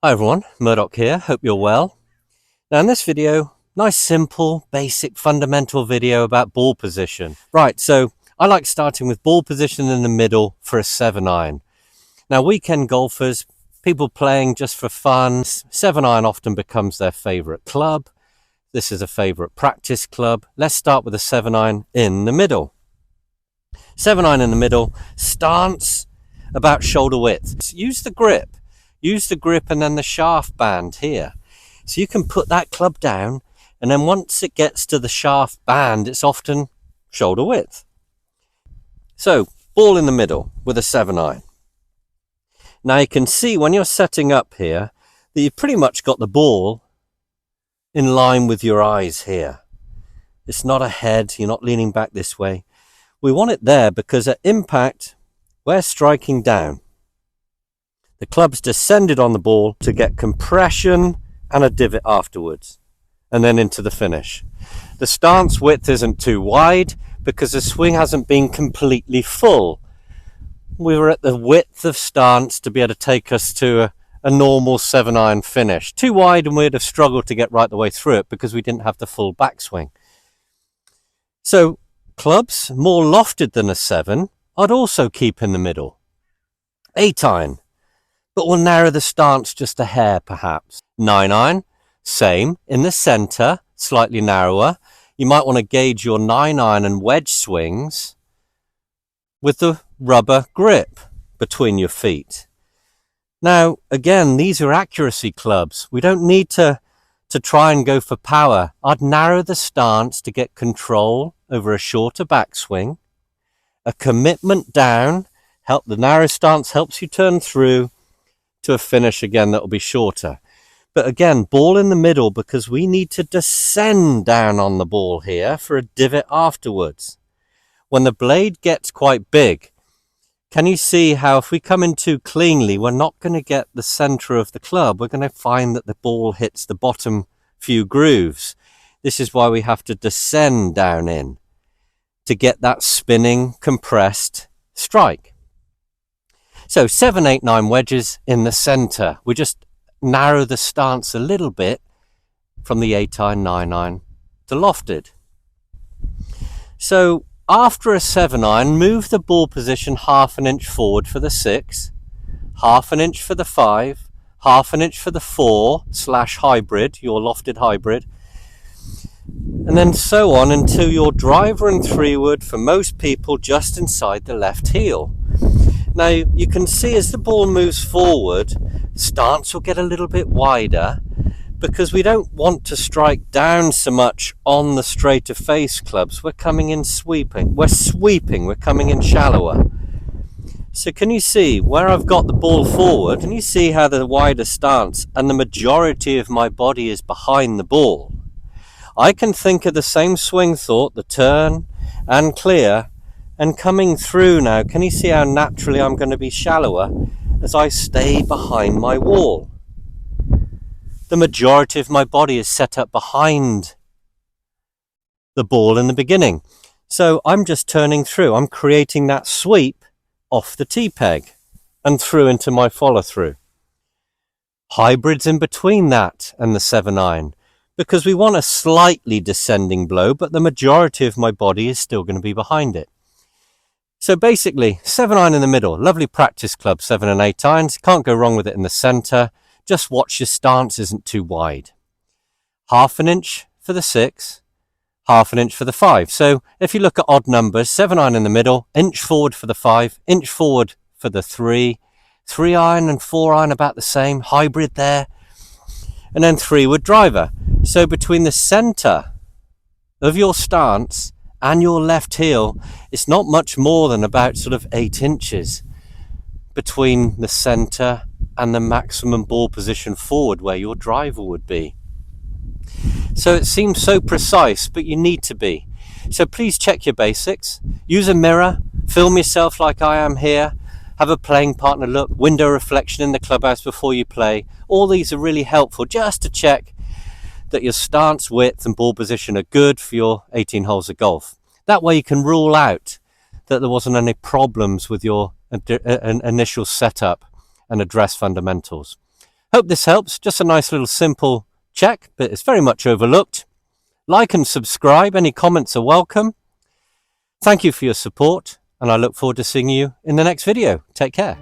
Hi everyone, Murdoch here, hope you're well. Now in this video, nice simple, basic, fundamental video about ball position. Right, so I like starting with ball position in the middle for a 7-iron. Now weekend golfers, people playing just for fun, 7-iron often becomes their favourite club. This is a favourite practice club. Let's start with a 7-iron in the middle. 7-iron in the middle, stance about shoulder width. Use the grip and then the shaft band here. So you can put that club down, and then once it gets to the shaft band, it's often shoulder width. So ball in the middle with a 7-iron. Now you can see when you're setting up here that you've pretty much got the ball in line with your eyes here. It's not ahead, you're not leaning back this way. We want it there because at impact, we're striking down. The club's descended on the ball to get compression and a divot afterwards, and then into the finish. The stance width isn't too wide because the swing hasn't been completely full. We were at the width of stance to be able to take us to a normal 7-iron finish. Too wide and we'd have struggled to get right the way through it because we didn't have the full backswing. So clubs more lofted than a 7, I'd also keep in the middle. 8-iron, but we'll narrow the stance just a hair perhaps. 9-iron, same, in the centre, slightly narrower. You might want to gauge your 9-iron and wedge swings with the rubber grip between your feet. Now, again, these are accuracy clubs. We don't need to try and go for power. I'd narrow the stance to get control over a shorter backswing. A commitment down, the narrow stance helps you turn through to a finish again that will be shorter. But again, ball in the middle because we need to descend down on the ball here for a divot afterwards. When the blade gets quite big, can you see how if we come in too cleanly, we're not going to get the center of the club. We're going to find that the ball hits the bottom few grooves. This is why we have to descend down in to get that spinning, compressed strike. So 7, 8, 9 wedges in the center. We just narrow the stance a little bit from the 8-iron, 9-iron to lofted. So after a 7-iron, move the ball position half an inch forward for the 6, half an inch for the 5, half an inch for the 4/hybrid, your lofted hybrid, and then so on until your driver and 3-wood for most people just inside the left heel. Now you can see as the ball moves forward, stance will get a little bit wider because we don't want to strike down so much on the straighter face clubs. We're coming in sweeping. We're coming in shallower. So can you see where I've got the ball forward? Can you see how the wider stance and the majority of my body is behind the ball? I can think of the same swing thought, the turn and clear, and coming through now. Can you see how naturally I'm going to be shallower as I stay behind my wall? The majority of my body is set up behind the ball in the beginning. So I'm just turning through. I'm creating that sweep off the tee peg and through into my follow through. Hybrids in between that and the 7-iron because we want a slightly descending blow, but the majority of my body is still going to be behind it. So basically, 7-iron in the middle, lovely practice club, 7 and 8 irons. Can't go wrong with it in the center. Just watch your stance isn't too wide. Half an inch for the 6, half an inch for the 5. So if you look at odd numbers, 7-iron in the middle, inch forward for the 5, inch forward for the 3, 3-iron and 4-iron about the same, hybrid there, and then 3-wood driver. So between the center of your stance and your left heel, it's not much more than about sort of 8 inches between the center and the maximum ball position forward where your driver would be. So it seems so precise, but you need to be. So please check your basics. Use a mirror, film yourself like I am here, have a playing partner look, window reflection in the clubhouse before you play. All these are really helpful just to check that your stance, width and ball position are good for your 18 holes of golf. That way you can rule out that there wasn't any problems with your initial setup and address fundamentals. Hope this helps. Just a nice little simple check, but it's very much overlooked. Like and subscribe. Any comments are welcome. Thank you for your support, and I look forward to seeing you in the next video. Take care.